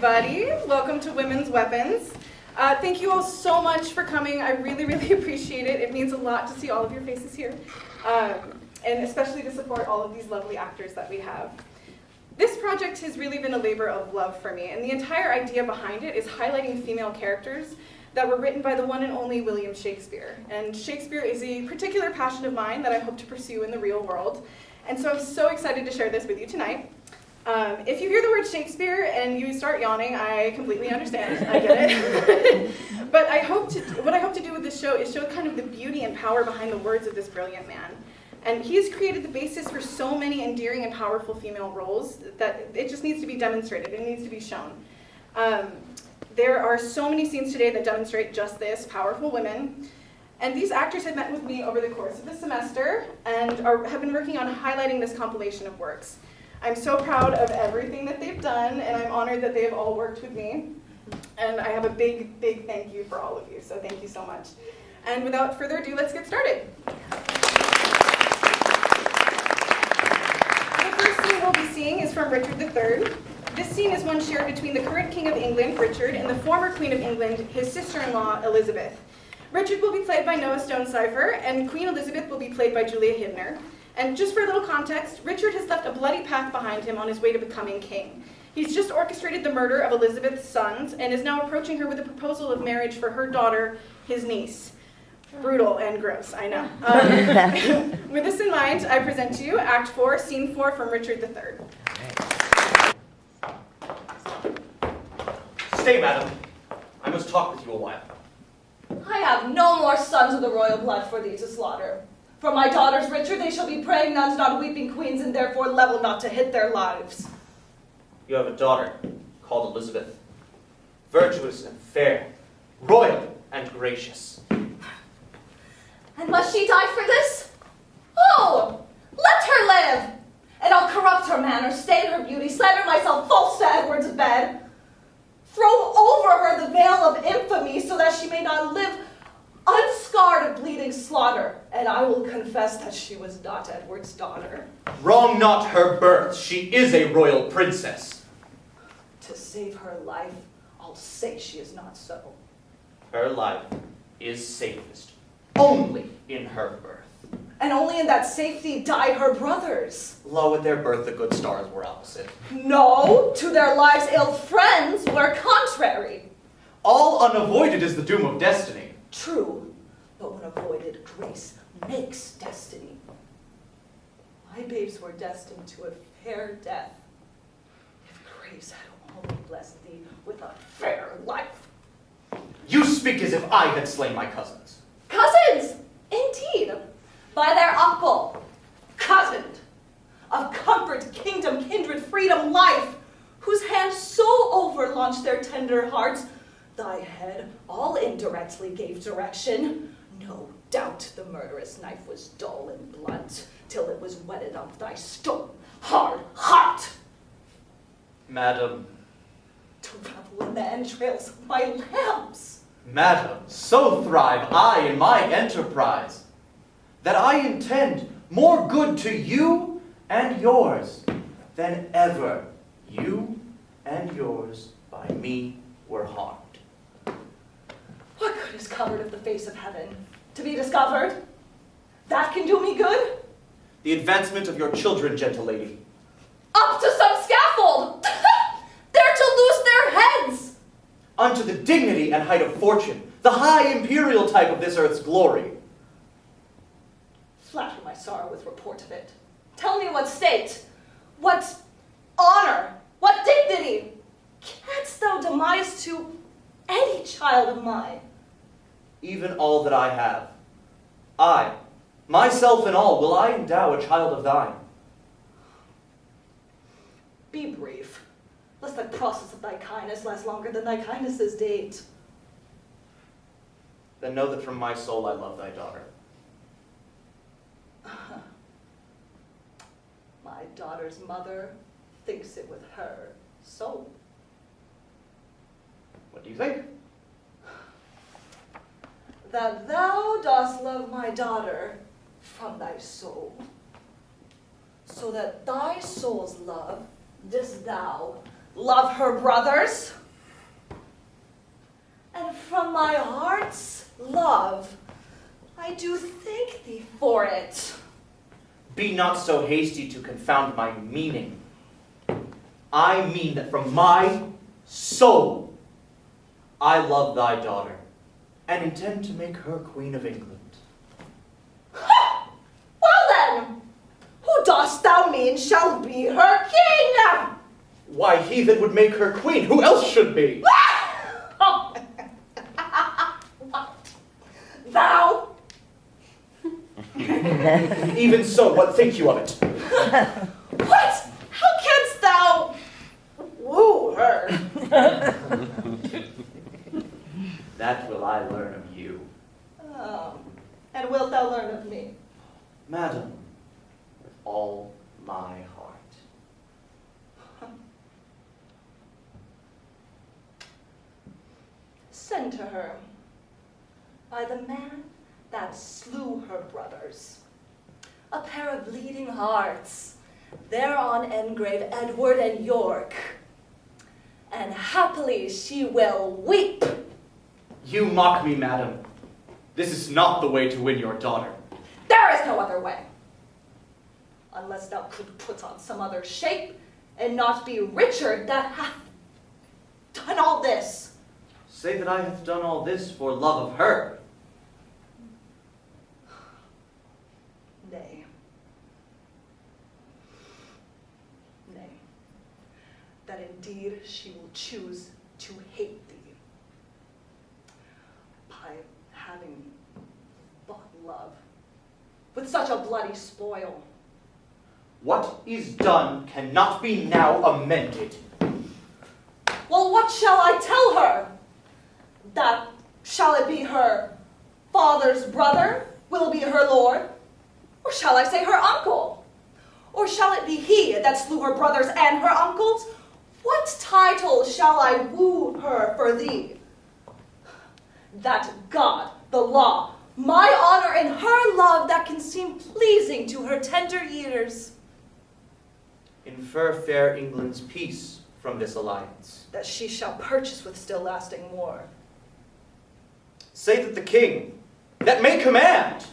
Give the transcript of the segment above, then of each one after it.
everybody. Welcome to Women's Weapons. Thank you all so much for coming. I really, really appreciate it. It means a lot to see all of your faces here, and especially to support all of these lovely actors that we have. This project has really been a labor of love for me, and the entire idea behind it is highlighting female characters that were written by the one and only William Shakespeare. And Shakespeare is a particular passion of mine that I hope to pursue in the real world. And so I'm so excited to share this with you tonight. If you hear the word Shakespeare and you start yawning, I completely understand. I get it. But what I hope to do with this show is show kind of the beauty and power behind the words of this brilliant man. And he's created the basis for so many endearing and powerful female roles that it just needs to be demonstrated. It needs to be shown. There are so many scenes today that demonstrate just this, powerful women. And these actors have met with me over the course of the semester and have been working on highlighting this compilation of works. I'm so proud of everything that they've done, and I'm honored that they have all worked with me. And I have a big, big thank you for all of you, so thank you so much. And without further ado, let's get started. The first scene we'll be seeing is from Richard III. This scene is one shared between the current King of England, Richard, and the former Queen of England, his sister-in-law, Elizabeth. Richard will be played by Noah Stone-Cipher, and Queen Elizabeth will be played by Julia Hibner. And just for a little context, Richard has left a bloody path behind him on his way to becoming king. He's just orchestrated the murder of Elizabeth's sons and is now approaching her with a proposal of marriage for her daughter, his niece. Brutal and gross, I know. With this in mind, I present to you Act 4, Scene 4 from Richard III. Stay, madam. I must talk with you a while. I have no more sons of the royal blood for thee to slaughter. For my daughters, Richard, they shall be praying nuns, not weeping queens, and therefore level not to hit their lives. You have a daughter called Elizabeth, virtuous and fair, royal and gracious. And must she die for this? Oh, let her live! And I'll corrupt her manners, stain her beauty, slander myself false to Edward's bed. Throw over her the veil of infamy so that she may not live unscarred of bleeding slaughter, and I will confess that she was not Edward's daughter. Wrong not her birth. She is a royal princess. To save her life, I'll say she is not so. Her life is safest only in her birth. And only in that safety died her brothers. Lo, at their birth the good stars were opposite. No, to their lives ill friends were contrary. All unavoided is the doom of destiny. True, but when avoided, grace makes destiny. My babes were destined to a fair death, if grace had only blessed thee with a fair life. You speak as if I had slain my cousins. Cousins, indeed, by their uncle, cousined, of comfort, kingdom, kindred, freedom, life, whose hands so overlaunched their tender hearts, thy head all indirectly gave direction. No doubt the murderous knife was dull and blunt, till it was whetted of thy stone hard heart. Madam. To revel in the entrails of my lambs. Madam, so thrive I in my enterprise, that I intend more good to you and yours than ever you and yours by me were harmed. What good is covered of the face of heaven? To be discovered? That can do me good? The advancement of your children, gentle lady. Up to some scaffold! They're to lose their heads! Unto the dignity and height of fortune, the high imperial type of this earth's glory. Flatter my sorrow with report of it. Tell me what state, what honor, what dignity canst thou demise to any child of mine? Even all that I have, I, myself and all, will I endow a child of thine. Be brief, lest the process of thy kindness last longer than thy kindness's date. Then know that from my soul I love thy daughter. My daughter's mother thinks it with her soul. What do you think? That thou dost love my daughter from thy soul, so that thy soul's love, this thou, love her brothers. And from my heart's love, I do thank thee for it. Be not so hasty to confound my meaning. I mean that from my soul, I love thy daughter, and intend to make her Queen of England. Ha! Well then, who dost thou mean shall be her king? Why, he that would make her queen, who else should be? What? Thou? Even so, what think you of it? What? How canst thou woo her? That will I learn of you. And wilt thou learn of me? Madam, with all my heart. Send to her by the man that slew her brothers. A pair of bleeding hearts, thereon engrave Edward and York. And happily she will weep. You mock me, madam. This is not the way to win your daughter. There is no other way. Unless thou could put on some other shape and not be Richard that hath done all this. Say that I have done all this for love of her. Nay. Nay. That indeed she will choose to hate thee by having bought love with such a bloody spoil. What is done cannot be now amended. Well, what shall I tell her? That shall it be her father's brother will be her lord? Or shall I say her uncle? Or shall it be he that slew her brothers and her uncles? What title shall I woo her for thee? That God, the law, my honor, and her love that can seem pleasing to her tender ears. Infer fair England's peace from this alliance. That she shall purchase with still lasting war. Say that the king, that may command,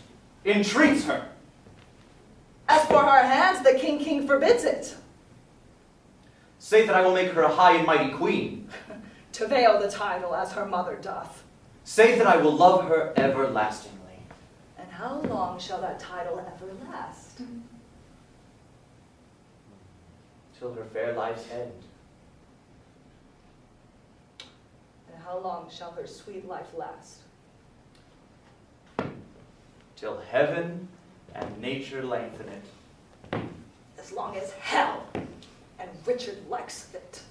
entreats her. As for her hands, the king forbids it. Say that I will make her a high and mighty queen. To veil the title as her mother doth. Say that I will love her everlastingly. And how long shall that title ever last? Till her fair life's end. And how long shall her sweet life last? Till heaven and nature lengthen it. As long as hell and Richard likes of it.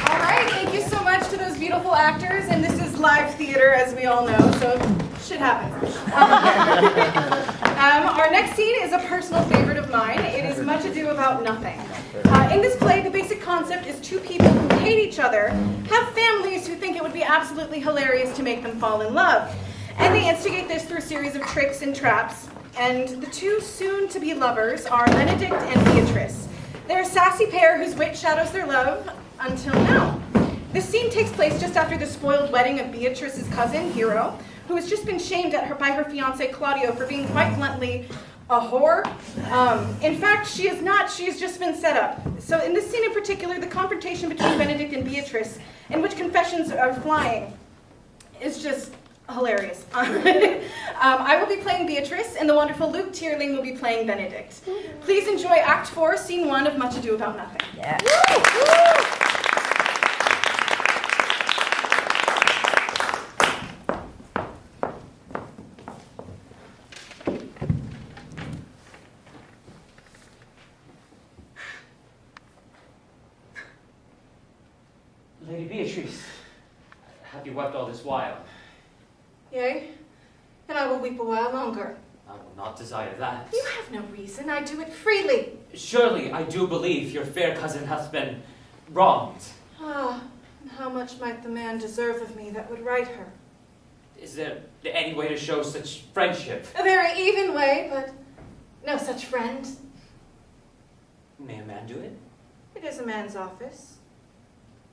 All right, thank you so much to those beautiful actors, and this is live theater, as we all know, so shit happens. Our next scene is a personal favorite of mine. It is Much Ado About Nothing. In this play, the basic concept is two people who hate each other, have families who think it would be absolutely hilarious to make them fall in love. And they instigate this through a series of tricks and traps. And the two soon-to-be lovers are Benedict and Beatrice. They're a sassy pair whose wit shadows their love until now. This scene takes place just after the spoiled wedding of Beatrice's cousin, Hero, who has just been shamed at her by her fiancé Claudio for being quite bluntly a whore. In fact, she is not. She has just been set up. So in this scene in particular, the confrontation between Benedict and Beatrice, in which confessions are flying, is just hilarious. I will be playing Beatrice, and the wonderful Luke Tierling will be playing Benedict. Please enjoy Act 4, Scene 1 of Much Ado About Nothing. Yeah. Lady Beatrice, have you wept all this while? Yea, and I will weep a while longer. I will not desire that. You have no reason. I do it freely. Surely I do believe your fair cousin hath been wronged. Ah, and how much might the man deserve of me that would write her? Is there any way to show such friendship? A very even way, but no such friend. May a man do it? It is a man's office,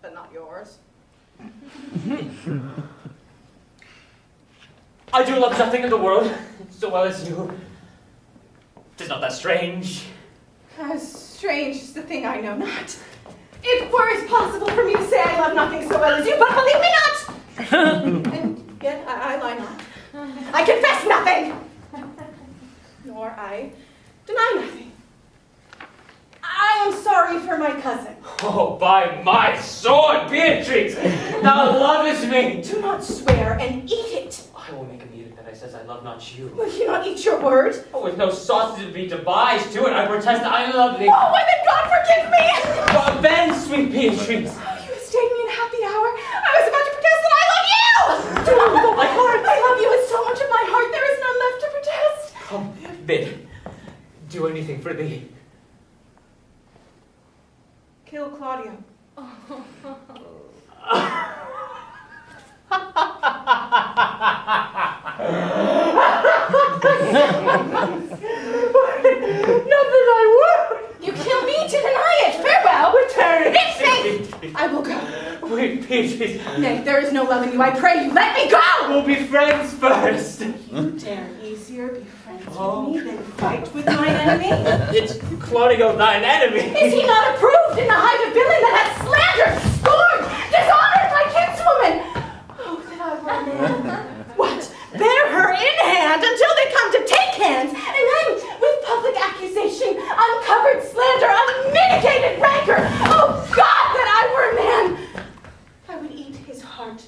but not yours. I do love nothing in the world so well as you. Tis not that strange. As strange is the thing I know not. If were it possible for me to say I love nothing so well as you, but believe me not! And yet I lie not. I confess nothing! Nor I deny nothing. I am sorry for my cousin. Oh, by my sword, Beatrix! Thou lovest me! Do not swear and eat it. I will make a edict that I says I love not you. Will you not eat your word? Oh, with no sausage to be devised to it, I protest I love thee. Oh, why then God forgive me! Oh, then, sweet Beatrix! Oh, you have stayed me in a happy hour. I was about to protest that I love you! Do not withhold my heart. I love you with so much of my heart, there is none left to protest. Come, bid. Do anything for thee. Kill Claudio. Nothing I would! You kill me to deny it. Farewell. Return! In faith, I will go. Wait, Beatrix. Nay, there is no love in you. I pray you, let me go! We'll be friends first. You dare easier be friends with me than fight with my enemy? It's Claudio, thine enemy. Is he not approved in the height of villain that hath slandered, scorned, dishonored my kinswoman? Oh, that I were a man. What? Bear her in hand until they come to take hands, and then, with public accusation, uncovered slander, unmitigated rancor, oh God, that I were a man! I would eat his heart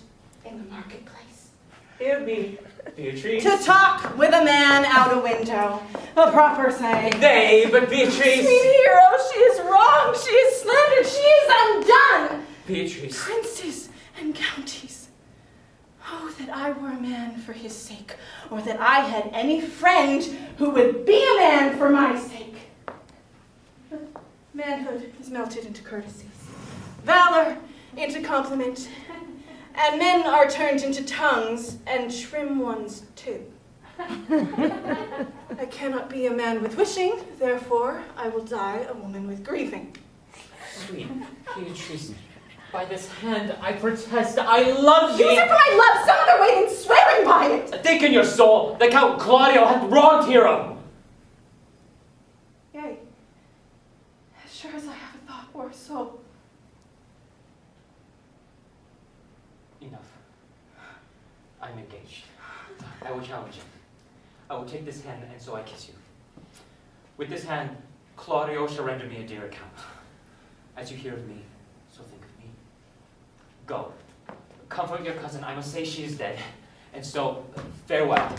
in the marketplace. Hear me, Beatrice. To talk with a man out a window, a proper saying. Nay, but Beatrice. Sweet hero, she is wronged, she is slandered, she is undone. Beatrice. Princes and counties. Oh, that I were a man for his sake, or that I had any friend who would be a man for my sake. But manhood is melted into courtesies, valor into compliment, and men are turned into tongues, and trim ones too. I cannot be a man with wishing, therefore I will die a woman with grieving. Sweet Beatrice, by this hand I protest I love thee. Use it for my love some other way than swearing by it. Think in your soul, the Count Claudio hath wronged Hero. Yea, as sure as I have a thought or a soul. Enough. I'm engaged. I will challenge him. I will take this hand, and so I kiss you. With this hand, Claudio shall render me a dear account. As you hear of me, so think of me. Go. Comfort your cousin. I must say she is dead. And so, farewell.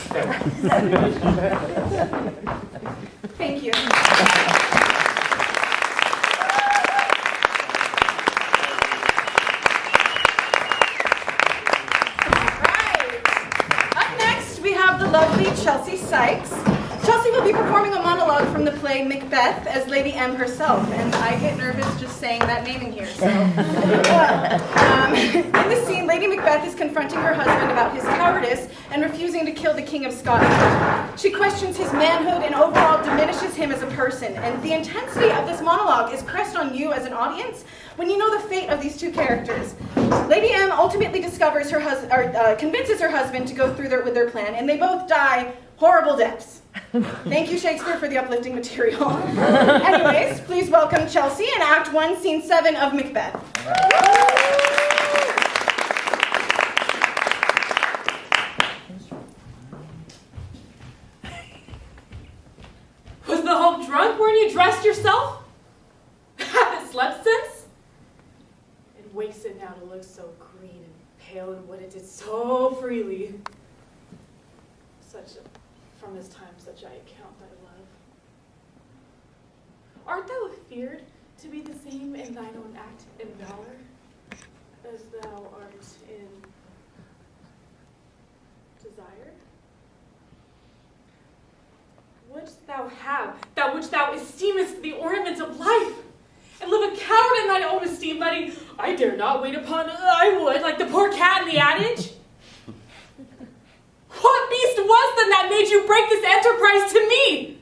Farewell. Thank you. Lovely Chelsea Sykes. Chelsea will be performing a monologue from the play Macbeth as Lady M herself, and I get nervous just saying that name in here. So, in the scene, Lady Macbeth is confronting her husband about his cowardice and refusing to kill the King of Scotland. She questions his manhood and overall diminishes him as a person, and the intensity of this monologue is pressed on you as an audience when you know the fate of these two characters. Lady M ultimately discovers convinces her husband to go through with their plan, and they both die horrible deaths. Thank you, Shakespeare, for the uplifting material. Anyways, please welcome Chelsea in Act 1, Scene 7 of Macbeth. Was the whole drunk? Weren't you dressed yourself? Haven't slept since? It wasted now to look so green and pale and what it did so freely. From this time such I account thy love. Art thou feared to be the same in thine own act and valor as thou art in desire? Wouldst thou have that which thou esteemest the ornament of life, and live a coward in thine own esteem, letting I dare not wait upon I would, like the poor cat in the adage? What beast was then that made you break this enterprise to me?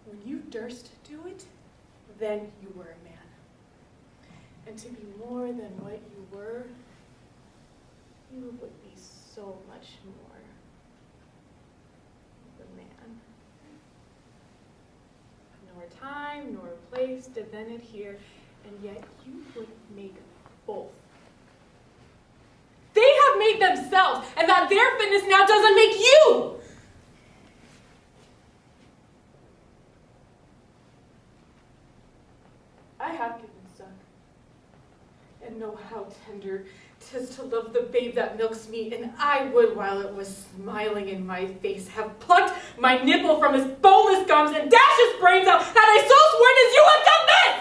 When you durst do it, then you were a man. And to be more than what you were, you would be so much more the man. Nor time nor place did then adhere, and yet you would make both. They have made themselves, and that their fitness now doesn't make you! I have given suck, and know how tender 'tis to love the babe that milks me, and I would, while it was smiling in my face, have plucked my nipple from his boneless gums and dashed his brains out, had I so sworn as you have done this!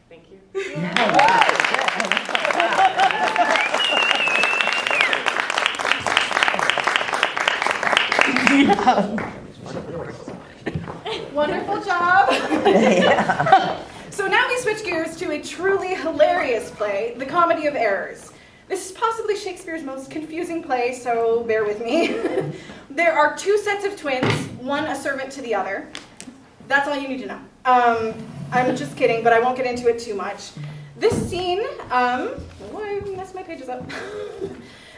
Thank you. Wonderful job. So now we switch gears to a truly hilarious play, The Comedy of Errors. This is possibly Shakespeare's most confusing play, so bear with me. There are two sets of twins, one a servant to the other. That's all you need to know. I'm just kidding, but I won't get into it too much. This scene, I messed my pages up.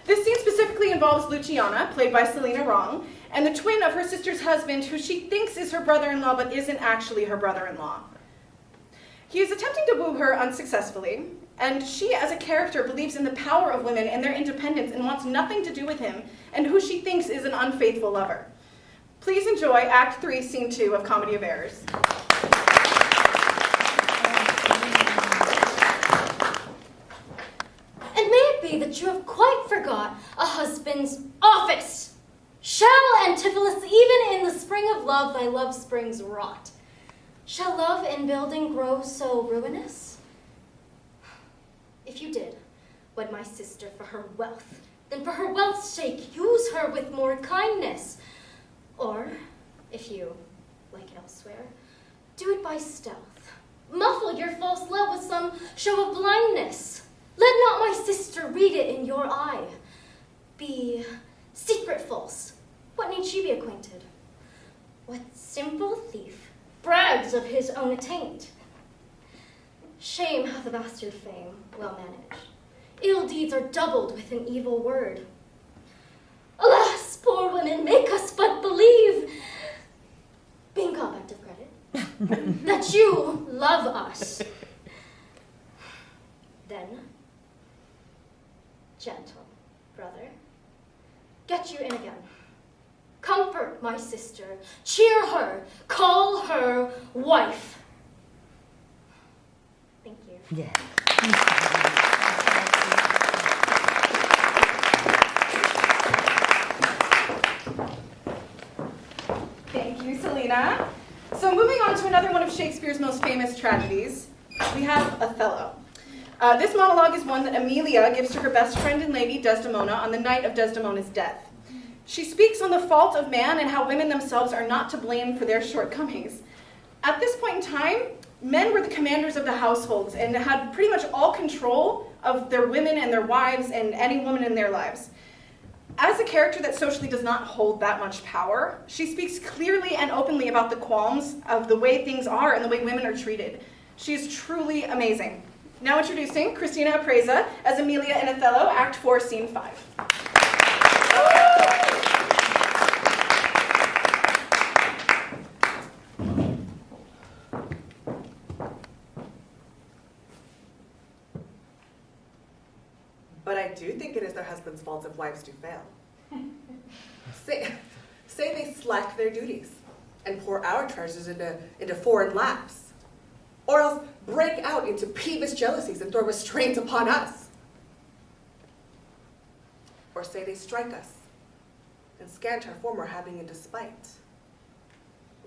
This scene specifically involves Luciana, played by Selena Wrong, and the twin of her sister's husband, who she thinks is her brother-in-law, but isn't actually her brother-in-law. He is attempting to woo her unsuccessfully, and she, as a character, believes in the power of women and their independence and wants nothing to do with him, and who she thinks is an unfaithful lover. Please enjoy Act 3, Scene 2 of Comedy of Errors. And may it be that you have quite forgot a husband's office. Shall, Antipholus, even in the spring of love thy love springs rot? Shall love in building grow so ruinous? If you did wed my sister for her wealth, then for her wealth's sake use her with more kindness. Or, if you, like elsewhere, do it by stealth, muffle your false love with some show of blindness. Let not my sister read it in your eye. Be secret false. What need she be acquainted? What simple thief brags of his own attaint? Shame hath a bastard fame, well managed. Ill deeds are doubled with an evil word. Alas, poor women, make us but believe, being gobbacked of credit, that you love us. Then, gentle brother, get you in again. Comfort my sister, cheer her, call her wife. Thank you. Yeah. Thank you, Selena. So moving on to another one of Shakespeare's most famous tragedies, we have Othello. This monologue is one that Emilia gives to her best friend and lady, Desdemona, on the night of Desdemona's death. She speaks on the fault of man and how women themselves are not to blame for their shortcomings. At this point in time, men were the commanders of the households and had pretty much all control of their women and their wives and any woman in their lives. As a character that socially does not hold that much power, she speaks clearly and openly about the qualms of the way things are and the way women are treated. She is truly amazing. Now introducing Christina Apreza as Emilia in Othello, Act 4, Scene 5. But I do think it is their husbands' fault if wives do fail. Say they slack their duties and pour our treasures into foreign laps, or else break out into peevish jealousies and throw restraint upon us. Or say they strike us and scant our former having in despite.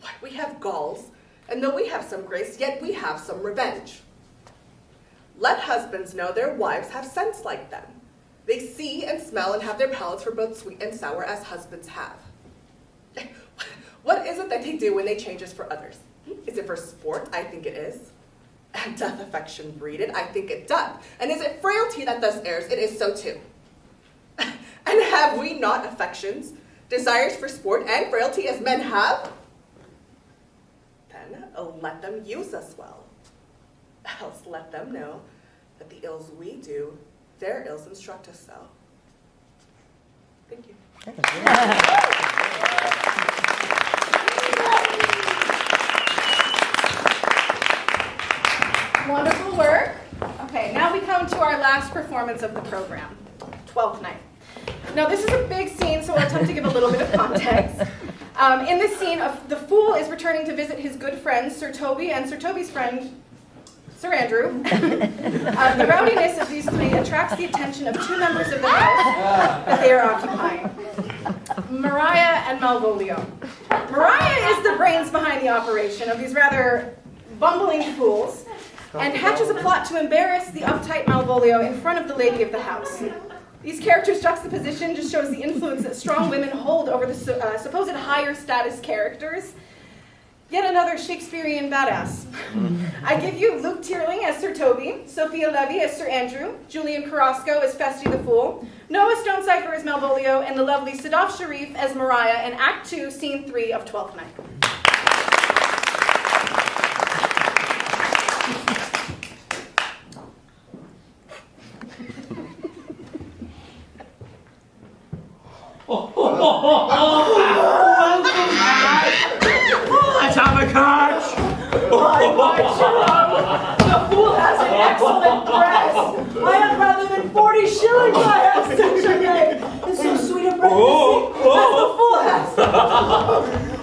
Why, we have Gauls, and though we have some grace, yet we have some revenge. Let husbands know their wives have sense like them. They see and smell and have their palates for both sweet and sour as husbands have. What is it that they do when they change us for others? Is it for sport? I think it is. And doth affection breed it? I think it doth. And is it frailty that thus errs? It is so too. And have we not affections, desires for sport and frailty as men have? Then let them use us well. Else let them know that the ills we do, their ills instruct us so. Thank you. Wonderful work. Okay, now we come to our last performance of the program, 12th night. Now this is a big scene, so I'll attempt to give a little bit of context. In this scene, the fool is returning to visit his good friends, Sir Toby and Sir Toby's friend, Sir Andrew. The rowdiness of these three attracts the attention of two members of the house that they are occupying, Mariah and Malvolio. Mariah is the brains behind the operation of these rather bumbling fools, and hatches a plot to embarrass the uptight Malvolio in front of the lady of the house. These characters' juxtaposition just shows the influence that strong women hold over the supposed higher status characters. Yet another Shakespearean badass. I give you Luke Tierling as Sir Toby, Sophia Levy as Sir Andrew, Julian Carrasco as Festi the Fool, Noah Stonecipher as Malvolio, and the lovely Sadaf Sharif as Mariah in Act 2, Scene 3 of 12th Night. Let's have a catch! The fool has an excellent dress. I had rather than 40 shillings I have such a name. And so sweet a breath as the fool has.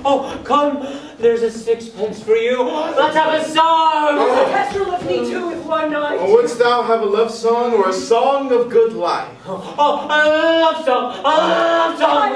Oh, come, there's a sixpence for you. Let's have a song! A kestrel of me too with one night. Or wouldst thou have a love song or a song of good life? Oh, a love song! A love song!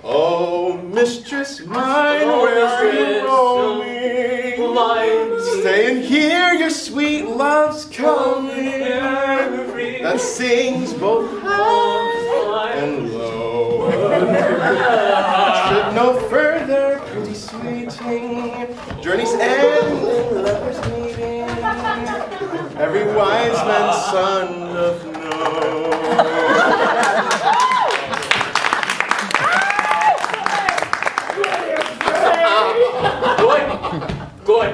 Oh, mistress mine, where are you roaming? Stay and hear your sweet love's coming, that sings both high and low. Trip no further, pretty sweeting, journey's end and lovers meeting, every wise man's son doth know. Good.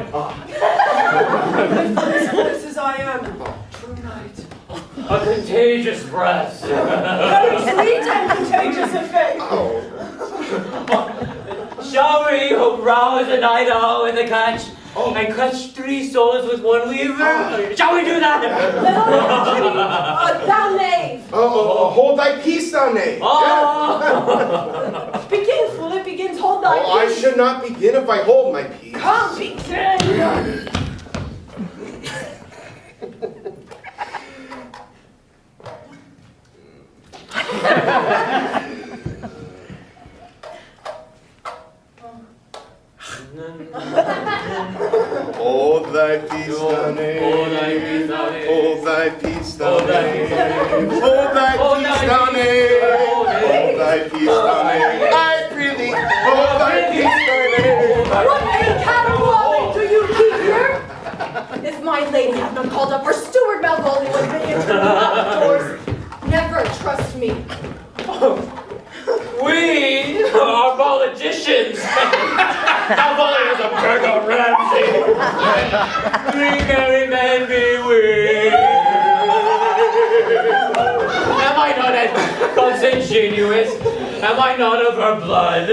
This as I am tonight. A contagious breath. Very sweet and contagious effect. Shall we rouse the night owl in the catch and catch 3 souls with 1 weaver? Shall we do that? Thou knave. Hold thy peace, thou knave. Oh. Begin, fool, it begins. Hold thy I peace. should not begin if I hold my peace. Come, begin. Hold thy peace, thou knave. Hold thy peace, thou knave. Hold thy peace, thou knave. Hold thy peace, thou knave. I prithee, hold thy peace, thou knave. What a caterwauling do you keep here? If my lady have not called up for Steward Malvolio and been into the outdoors, never trust me. We are politicians. Malvolio is a burger Ramsay. Three merry men be we. Am I not as consanguineous? Am I not of her blood?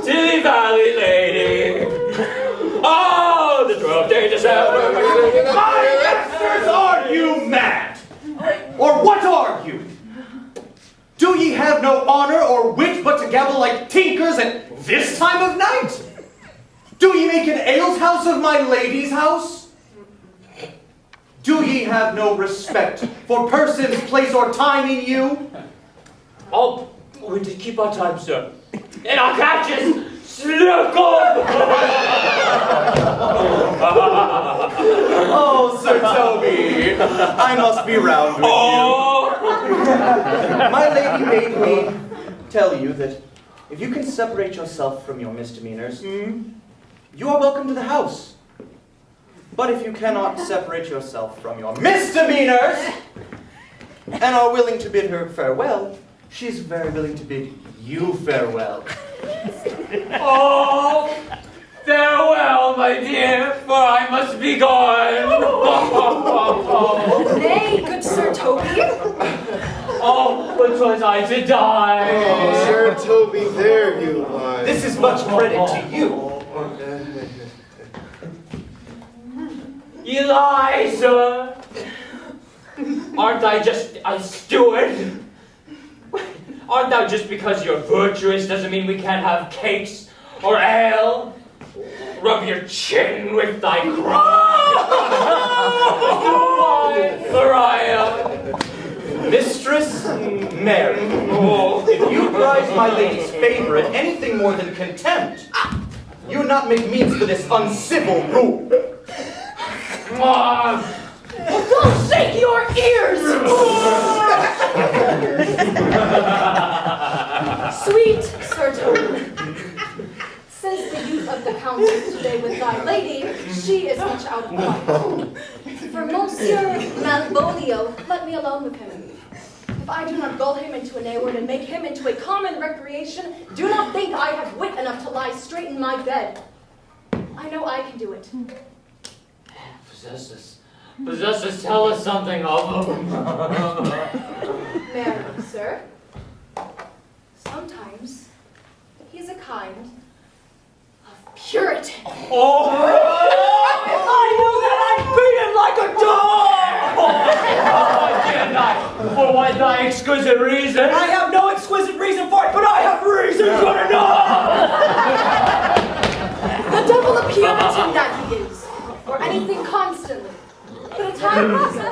Tilly Valley lady. Oh, the 12th day December. My masters, are you mad? Or what are you? Do ye have no honor or wit but to gabble like tinkers at this time of night? Do ye make an aleshouse of my lady's house? Do ye ye have no respect for persons, place, or time in you? Oh, we did keep our time, sir. And our catches slip off! Oh, Sir Toby, I must be round with you. My lady bade me tell you that if you can separate yourself from your misdemeanors, you are welcome to the house. But if you cannot separate yourself from your misdemeanors and are willing to bid her farewell, she's very willing to bid you farewell. Oh, farewell, my dear, for I must be gone. Nay, good Sir Toby. Oh, but 'twas I to die. Oh, Sir Toby, there you lie. This is much credit to you. You lie, sir. Aren't I just a steward? Aren't thou just because you're virtuous doesn't mean we can't have cakes or ale? Rub your chin with thy crown. Maria. Mistress Mary, if you prize my lady's favor at anything more than contempt, you would not make means for this uncivil rule. Go shake your ears! Sweet Sir Toby, says the youth of the council today with thy lady, she is much out of mind. For Monsieur Malvolio, let me alone with him. If I do not gull him into an A-word and make him into a common recreation, do not think I have wit enough to lie straight in my bed. I know I can do it. Possess us, tell us something of him. Mary, sir, sometimes he's a kind of Puritan. Oh! If I knew that, I'd beat him like a dog! Didn't I? For what thy exquisite reason? I have no exquisite reason for it, but I have reason good enough! The devil a Puritan that he is, or anything constantly. But a time passer,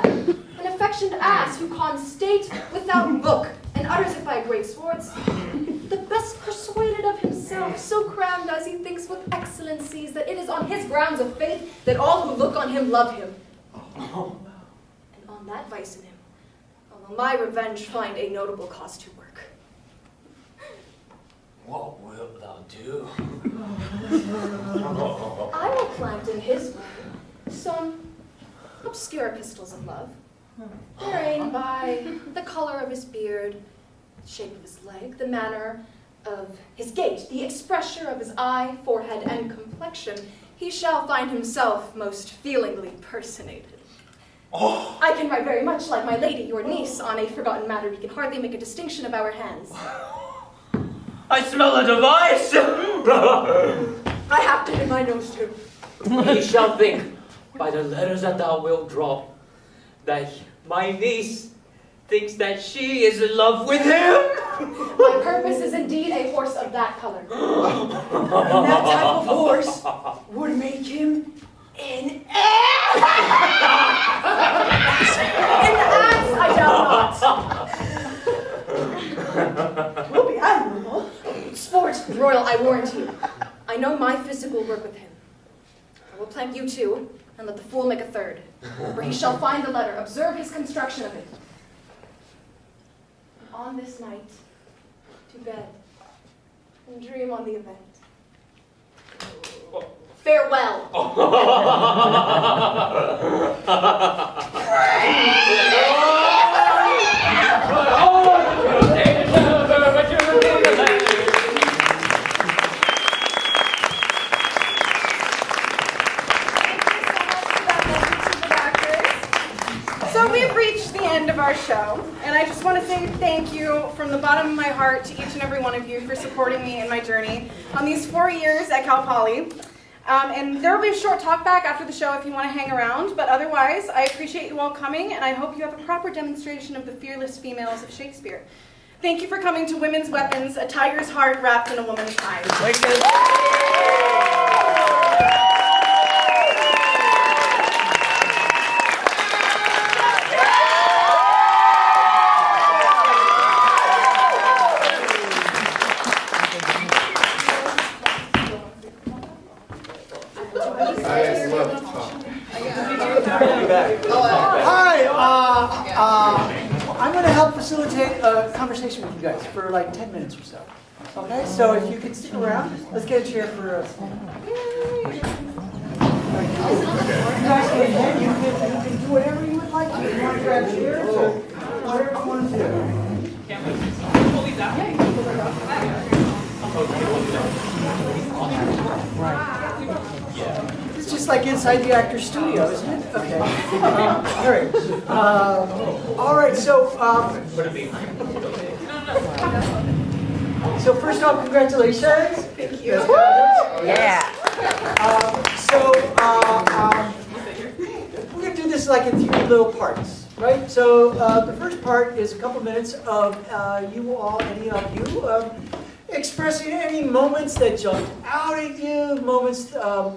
an affectioned ass who cons state without book, and utters it by great swords. The best persuaded of himself, so crammed as he thinks with excellencies, that it is on his grounds of faith that all who look on him love him. And on that vice in him, will my revenge find a notable cause to work. What wilt thou do? I will plant in his way some obscure epistles of love, varying by the color of his beard, the shape of his leg, the manner of his gait, the expression of his eye, forehead, and complexion. He shall find himself most feelingly personated. Oh. I can write very much like my lady, your niece, on a forgotten matter. We can hardly make a distinction of our hands. I smell a device! I have to in my nose too. He shall think, by the letters that thou wilt drop, that my niece thinks that she is in love with him. My purpose is indeed a horse of that color. And that type of horse would make him an ass. An ass, I doubt not. Will be admirable. Sport, royal, I warrant you. I know my physical work with him. I will plant you two, and let the fool make a third. For he shall find the letter, observe his construction of it. And on this night, to bed, and dream on the event. Farewell. So we've reached the end of our show, and I just want to say thank you from the bottom of my heart to each and every one of you for supporting me in my journey on these 4 years at Cal Poly. And there will be a short talk back after the show if you want to hang around, but otherwise, I appreciate you all coming, and I hope you have a proper demonstration of the fearless females of Shakespeare. Thank you for coming to Women's Weapons, a tiger's heart wrapped in a woman's mind. back. Hi, I'm going to help facilitate a conversation with you guys for like 10 minutes or so. Okay, so if you can stick around, let's get a chair for us. You guys can head, you can do whatever you would like to. You want to grab chairs or whatever you want to do. It's just like inside the actor's studio, isn't it? Okay. All right. So first off, congratulations. Thank you. Yeah. We're gonna do this like in 3 little parts, right? So the first part is a couple minutes of you all, any of you, expressing any moments that jumped out at you, moments,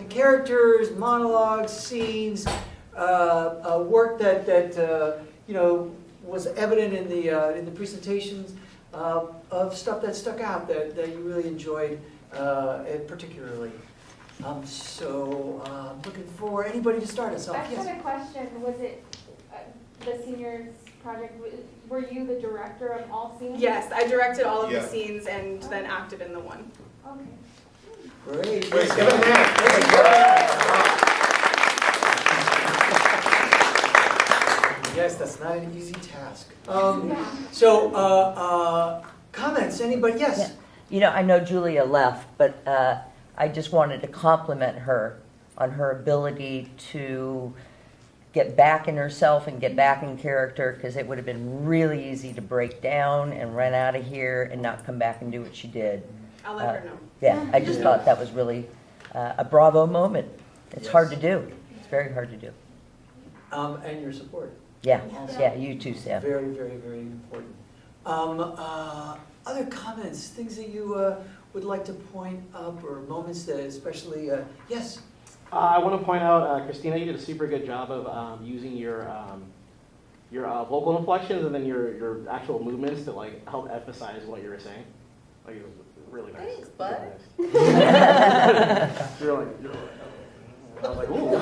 characters, monologues, scenes, work that was evident in the presentations, of stuff that stuck out that you really enjoyed, particularly. Looking for anybody to start us off. I just had a question. Was it the seniors project? Were you the director of all scenes? Yes, I directed all of the scenes and then acted in the one. Okay. Great. Great. Give it a hand. Yes, that's not an easy task. Comments? Anybody? Yes. Yeah. You know, I know Julia left, but I just wanted to compliment her on her ability to get back in herself and get back in character, because it would have been really easy to break down and run out of here and not come back and do what she did. I'll let her know. Yeah, I just thought that was really a bravo moment. It's hard to do. It's very hard to do. And your support. Yeah, yeah, you too, Sam. Very, very, very important. Other comments, things that you would like to point up, or moments that especially, yes? I want to point out, Christina, you did a super good job of using your vocal inflections and then your actual movements to like help emphasize what you were saying. Like, it was really nice. Thanks, bud. Really nice. You're like, I was like, ooh.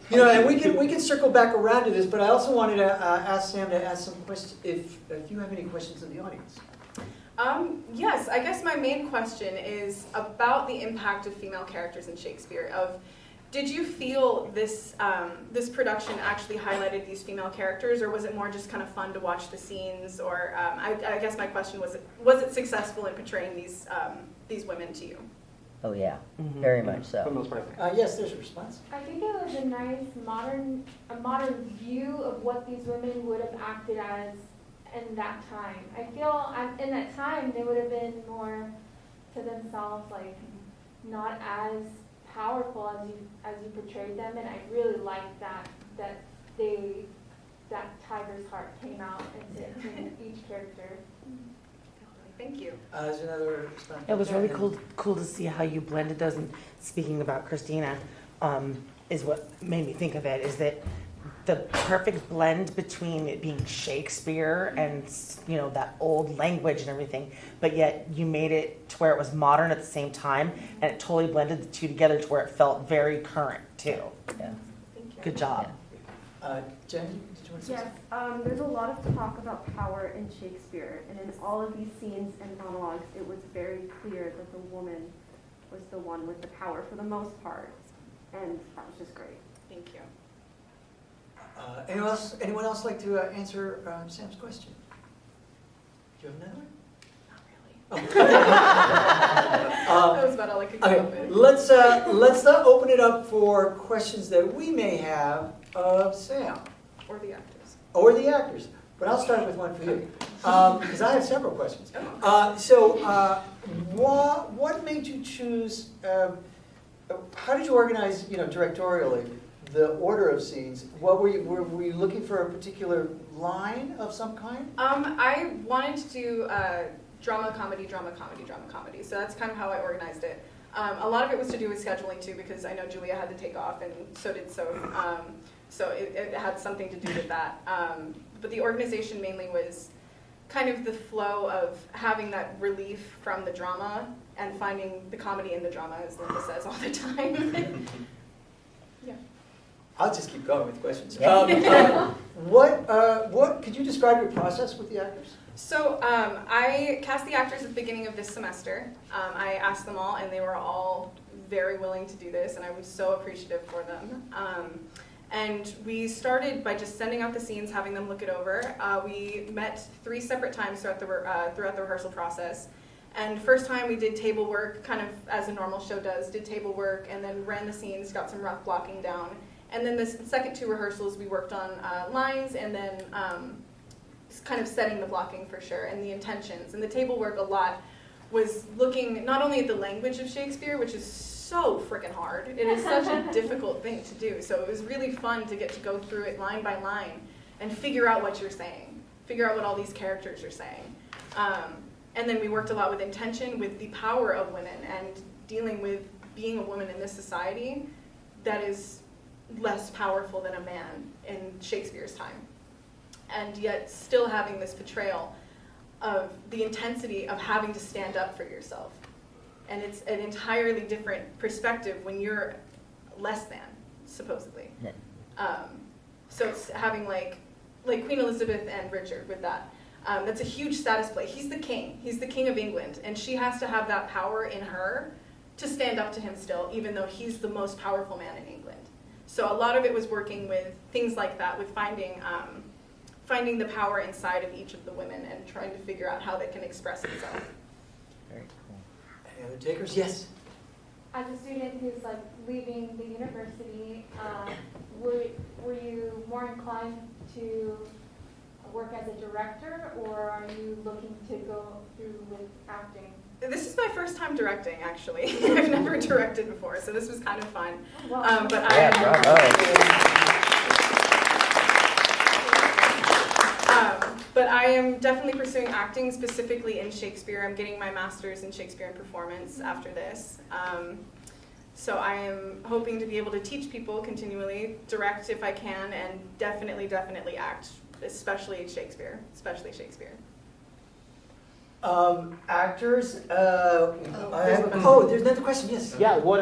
And we can circle back around to this, but I also wanted to ask Sam to ask some questions, if you have any questions in the audience. Yes, I guess my main question is about the impact of female characters in Shakespeare. Did you feel this production actually highlighted these female characters, or was it more just kind of fun to watch the scenes? Or I guess my question was it successful in portraying these women to you? Oh yeah, very much so. For the most part. Yes, there's a response. I think it was a nice modern view of what these women would have acted as in that time. I feel in that time they would have been more to themselves, like not as powerful as you portrayed them, and I really liked that tiger's heart came out in each character. Thank you. There's another response. It was really cool to see how you blended those. And speaking about Christina, is what made me think of it, is that the perfect blend between it being Shakespeare and that old language and everything, but yet you made it to where it was modern at the same time, and it totally blended the two together to where it felt very current too. Yeah. Good job. Jen, did you want to say Yes, there's a lot of talk about power in Shakespeare, and in all of these scenes and monologues, it was very clear that the woman was the one with the power for the most part, and that was just great. Thank you. Anyone else like to answer Sam's question? Do you have another one? That was about all I could come up with. Let's open it up for questions that we may have of Sam. Or the actors. Or the actors. But I'll start with one for you, because I have several questions. What made you choose, how did you organize, directorially, the order of scenes? What were you looking for a particular line of some kind? I wanted to do drama, comedy, drama, comedy, drama, comedy. So that's kind of how I organized it. A lot of it was to do with scheduling too, because I know Julia had to take off, and so did Soph. So it had something to do with that. But the organization mainly was kind of the flow of having that relief from the drama and finding the comedy in the drama, as Linda says all the time. Yeah. I'll just keep going with questions. What could you describe your process with the actors? So I cast the actors at the beginning of this semester. I asked them all, and they were all very willing to do this, and I was so appreciative for them. And we started by just sending out the scenes, having them look it over. We met 3 separate times throughout the rehearsal process. And first time we did table work, kind of as a normal show does, did table work, and then ran the scenes, got some rough blocking down. And then the second 2 rehearsals, we worked on lines, and then kind of setting the blocking for sure, and the intentions. And the table work a lot was looking not only at the language of Shakespeare, which is so freaking hard. It is such a difficult thing to do. So it was really fun to get to go through it line by line and figure out what you're saying, figure out what all these characters are saying. And then we worked a lot with intention, with the power of women, and dealing with being a woman in this society that is less powerful than a man in Shakespeare's time. And yet still having this portrayal of the intensity of having to stand up for yourself. And it's an entirely different perspective when you're less than, supposedly. So it's having like Queen Elizabeth and Richard with that. That's a huge status play. He's the king. He's the king of England. And she has to have that power in her to stand up to him still, even though he's the most powerful man in England. So a lot of it was working with things like that, with finding the power inside of each of the women and trying to figure out how they can express itself. Very cool. Any other takers? Yes. As a student who's like leaving the university, were you more inclined to work as a director, or are you looking to go through with acting? This is my first time directing, actually. I've never directed before, so this was kind of fun. Oh, wow. But But I am definitely pursuing acting, specifically in Shakespeare. I'm getting my master's in Shakespeare and performance after this. So I am hoping to be able to teach people continually, direct if I can, and definitely act, especially Shakespeare. Actors, there's another question, yes. Yeah, what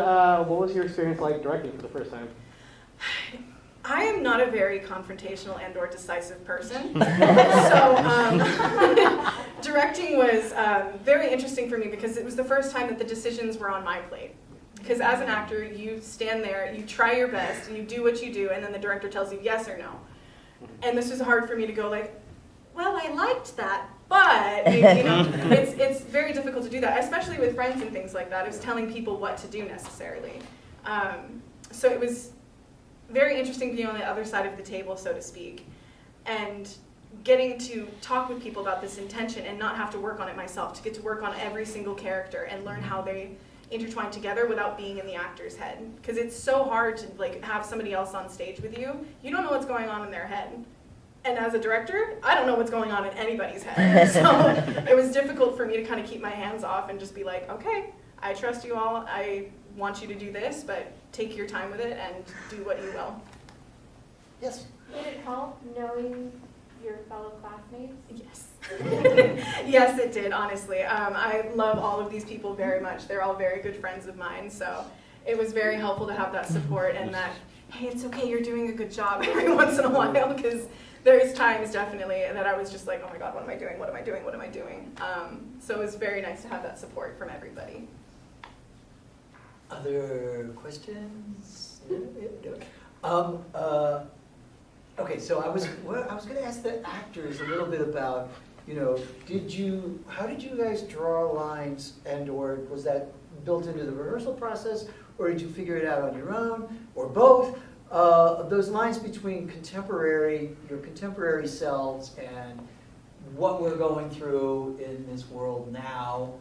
was your experience like directing for the first time? I am not a very confrontational and or decisive person, so directing was very interesting for me because it was the first time that the decisions were on my plate. Because as an actor, you stand there, you try your best, and you do what you do, and then the director tells you yes or no. And this was hard for me to go like, well, I liked that, but it's very difficult to do that, especially with friends and things like that. It was telling people what to do necessarily. So it was very interesting to be on the other side of the table, so to speak, and getting to talk with people about this intention and not have to work on it myself, to get to work on every single character and learn how they intertwine together without being in the actor's head. Because it's so hard to have somebody else on stage with you. You don't know what's going on in their head. And as a director, I don't know what's going on in anybody's head. So it was difficult for me to kind of keep my hands off and just be like, okay, I trust you all. I want you to do this, but take your time with it and do what you will. Yes. Did it help knowing your fellow classmates? Yes. Yes, it did, honestly. I love all of these people very much. They're all very good friends of mine, so it was very helpful to have that support and that, hey, it's okay, you're doing a good job every once in a while, because there's times definitely that I was just like, oh my God, what am I doing? So it was very nice to have that support from everybody. Other questions? Okay, so I was going to ask the actors a little bit about, how did you guys draw lines, and or was that built into the rehearsal process, or did you figure it out on your own, or both? Those lines between your contemporary selves and what we're going through in this world now,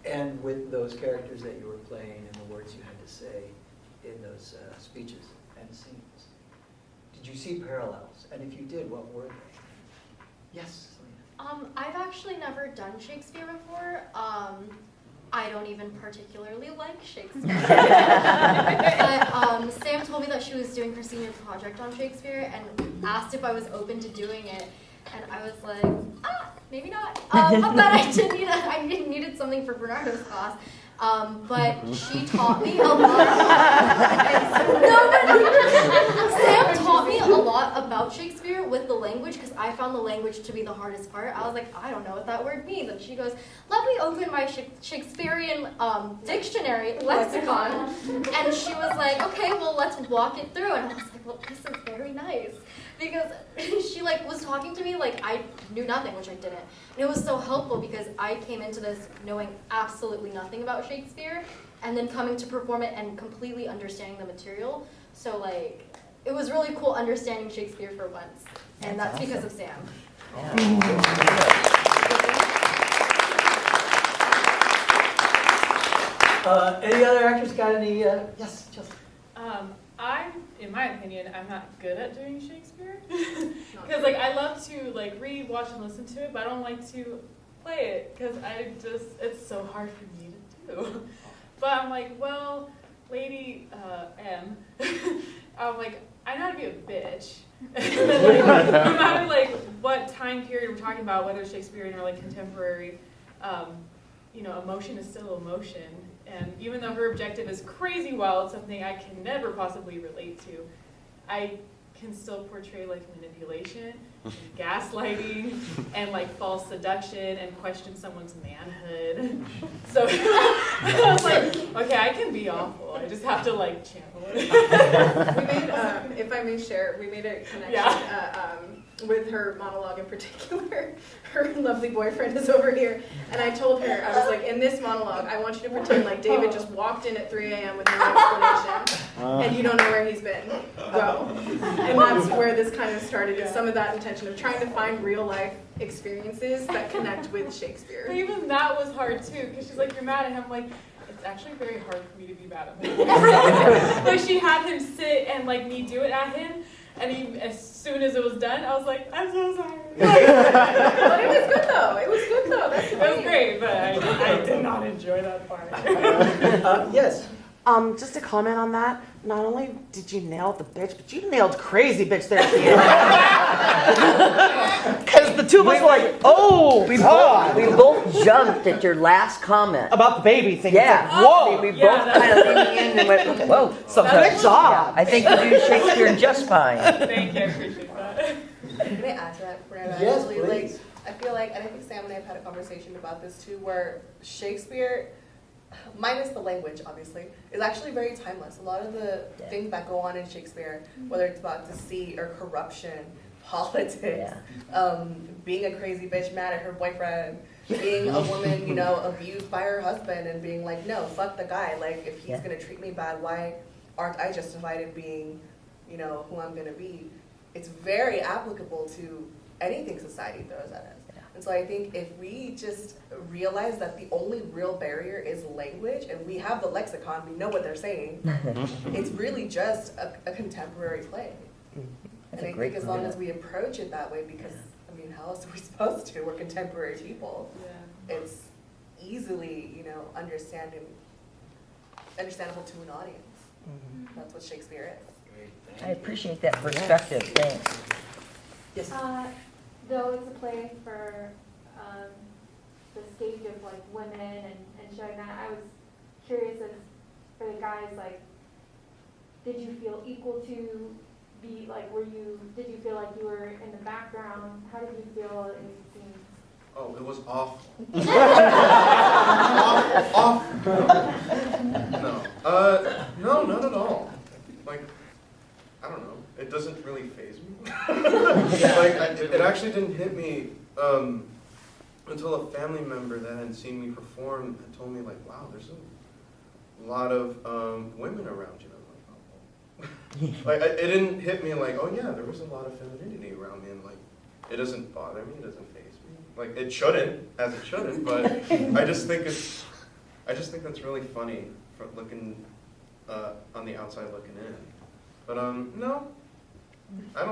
and with those characters that you were playing and the words you had to say in those speeches and scenes. Did you see parallels? And if you did, what were they? Yes, Selena. I've actually never done Shakespeare before. I don't even particularly like Shakespeare. But Sam told me that she was doing her senior project on Shakespeare and asked if I was open to doing it. And I was like, maybe not. But I needed something for Bernardo's class. But she taught me a lot. No, but Sam taught me a lot about Shakespeare with the language, because I found the language to be the hardest part. I was like, I don't know what that word means. And she goes, let me open my Shakespearean dictionary, lexicon. And she was like, okay, well, let's walk it through. And I was like, well, this is very nice. Because she was talking to me like I knew nothing, which I didn't. And it was so helpful because I came into this knowing absolutely nothing about Shakespeare, and then coming to perform it and completely understanding the material. So it was really cool understanding Shakespeare for once. And that's awesome. because of Sam. Any other actors got any? Yes, Chelsea. In my opinion, I'm not good at doing Shakespeare. Because I love to read, watch, and listen to it, but I don't like to play it because it's so hard for me to do. But I'm like, well, Lady M, I'm like, I know how to be a bitch. No matter what time period we're talking about, whether Shakespearean or contemporary, emotion is still emotion. And even though her objective is crazy wild, something I can never possibly relate to, I can still portray manipulation, and gaslighting, and false seduction, and question someone's manhood. So I was like, okay, I can be awful. I just have to channel it. We made, if I may share, we made a connection with her monologue in particular. Her lovely boyfriend is over here, and I told her, I was like, in this monologue, I want you to pretend like David just walked in at 3 a.m. with no explanation, and you don't know where he's been. Go. And that's where this kind of started, is some of that intention of trying to find real life experiences that connect with Shakespeare. But even that was hard too, because she's like, you're mad at him. I'm like, it's actually very hard for me to be mad at my boyfriend. She had him sit and me do it at him. And as soon as it was done, I was like, I'm so sorry. But it was good though. It was good though. That's it was great, but I did not enjoy that part. Yes. Just to comment on that, not only did you nail the bitch, but you nailed crazy bitch there at the end. Because the two of us were like, oh, We both jumped at your last comment. about the baby thing. Yeah. It's like, whoa. We both kind of leaned in and went, whoa. So good job. I think you do Shakespeare just fine. Thank you, I appreciate that. Can I add to that, Kernaghan? Yes, Actually, please. I feel like, and I think Sam and I have had a conversation about this too, where Shakespeare, minus the language, obviously, is actually very timeless. A lot of the things that go on in Shakespeare, whether it's about deceit or corruption, politics, being a crazy bitch mad at her boyfriend, being a woman, abused by her husband and being like, no, fuck the guy. If he's gonna treat me bad, why aren't I justified in being, who I'm gonna be? It's very applicable to anything society throws at us. And so I think if we just realize that the only real barrier is language, and we have the lexicon, we know what they're saying, it's really just a contemporary play. That's And I think as long as we approach it that way, because, how else are we supposed to? We're contemporary people. Yeah. It's easily, understandable to an audience. That's what Shakespeare is. I appreciate that perspective. Thanks. Yes. Though it's a play for the stage of women and showing that, I was curious as for the guys, did you feel equal to be did you feel like you were in the background? How did you feel in the scenes? Oh, it was awful. No, not at all. I don't know. It doesn't really faze me. It actually didn't hit me until a family member that had seen me perform had told me, wow, there's a lot of women around you. I'm like, oh. It didn't hit me oh yeah, there was a lot of femininity around me, and it doesn't bother me, it doesn't faze me. It shouldn't, as it shouldn't, but I just think that's really funny for looking on the outside looking in. But no, I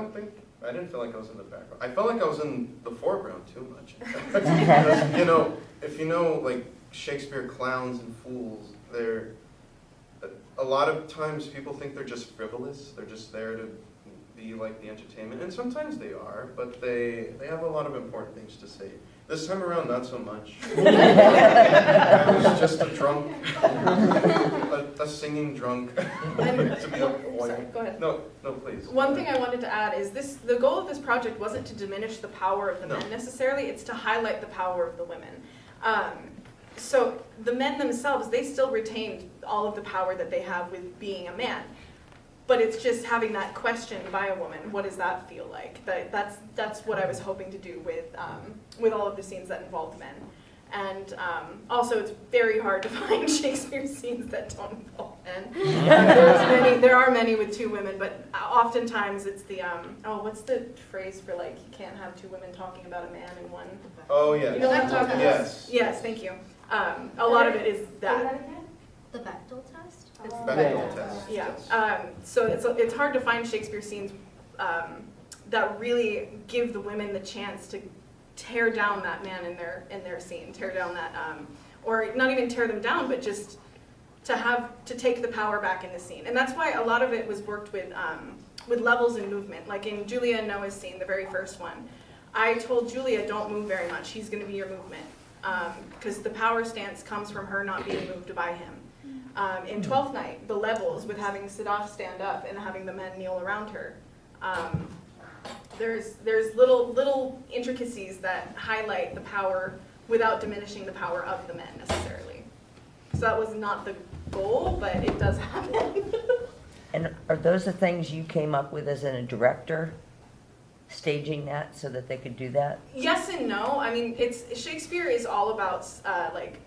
didn't feel like I was in the background. I felt like I was in the foreground too much. Because, if Shakespeare clowns and fools, a lot of times people think they're just frivolous. They're just there to be be like the entertainment, and sometimes they are, but they have a lot of important things to say. This time around, not so much. I was just a drunk, a singing drunk. To be Sorry, go ahead. No, please. One thing I wanted to add is the goal of this project wasn't to diminish the power of the No. men necessarily, it's to highlight the power of the women. So the men themselves, they still retained all of the power that they have with being a man. But it's just having that question by a woman, what does that feel like? That's what I was hoping to do with all of the scenes that involved men. And also, it's very hard to find Shakespeare scenes that don't involve men. There are many with two women, but oftentimes it's the, what's the phrase for like, you can't have two women talking about a man in one? Oh, yes. You know what I'm talking about? Yes. Yes, thank you. A lot of it is that. The Bechdel test? Bechdel test. Yeah. So it's hard to find Shakespeare scenes that really give the women the chance to tear down that man in their scene, tear down that, or not even tear them down, but just to take the power back in the scene. And that's why a lot of it was worked with levels and movement. Like in Julia and Noah's scene, the very first one, I told Julia, don't move very much. He's going to be your movement. Because the power stance comes from her not being moved by him. In Twelfth Night, the levels with having Sadaf stand up and having the men kneel around her, there's little intricacies that highlight the power without diminishing the power of the men necessarily. So that was not the goal, but it does happen. And are those the things you came up with as a director, staging that so that they could do that? Yes and no. I mean, Shakespeare is all about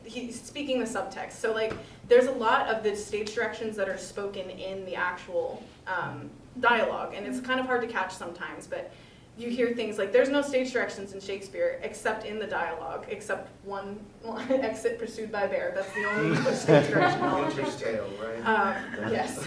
he's speaking the subtext. So like, there's a lot of the stage directions that are spoken in the actual dialogue, and it's kind of hard to catch sometimes. But you hear things like, there's no stage directions in Shakespeare except in the dialogue, except one exit pursued by a bear. That's the only stage direction. Winter's Tale, right? Yes.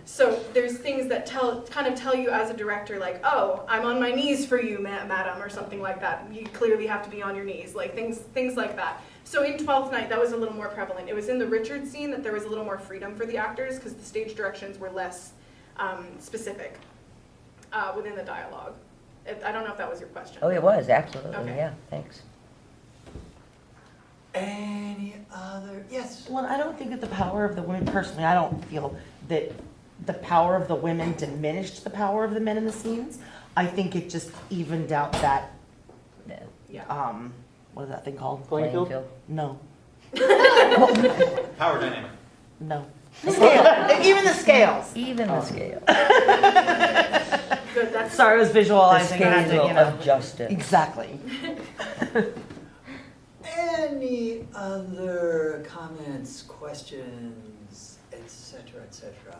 So there's things that kind of tell you as a director, like, oh, I'm on my knees for you, madam, or something like that. You clearly have to be on your knees, like things like that. So in Twelfth Night, that was a little more prevalent. It was in the Richard scene that there was a little more freedom for the actors because the stage directions were less specific within the dialogue. I don't know if that was your question. Oh, it was, absolutely, Okay. yeah, thanks. Any other? Yes. Well, I don't think that the power of the women, personally, I don't feel that the power of the women diminished the power of the men in the scenes. I think it just evened out that, Yeah. what is that thing called? Playing field? No. Power dynamic. No. The scale. Even the scales. Even the scale. Good. That's Sorry, I was The visualizing. I had to, scale you know. of justice. Exactly. Any other comments, questions, etc., etc.?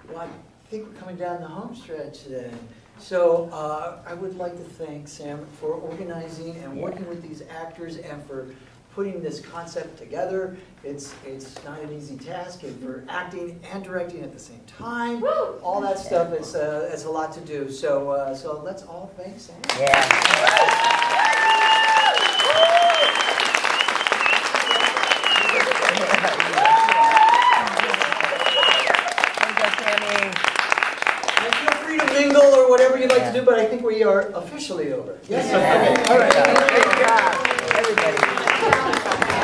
Well, I think we're coming down the home stretch then. So I would like to thank Sam for organizing and working with these actors and for putting this concept together. It's not an easy task, and for acting and directing at the same time, all that stuff, it's a lot to do. So let's all thank Sam. Yeah. Feel free to mingle or whatever you'd like to do, but I think we are officially over. Yes? Okay. All right. Good job, everybody.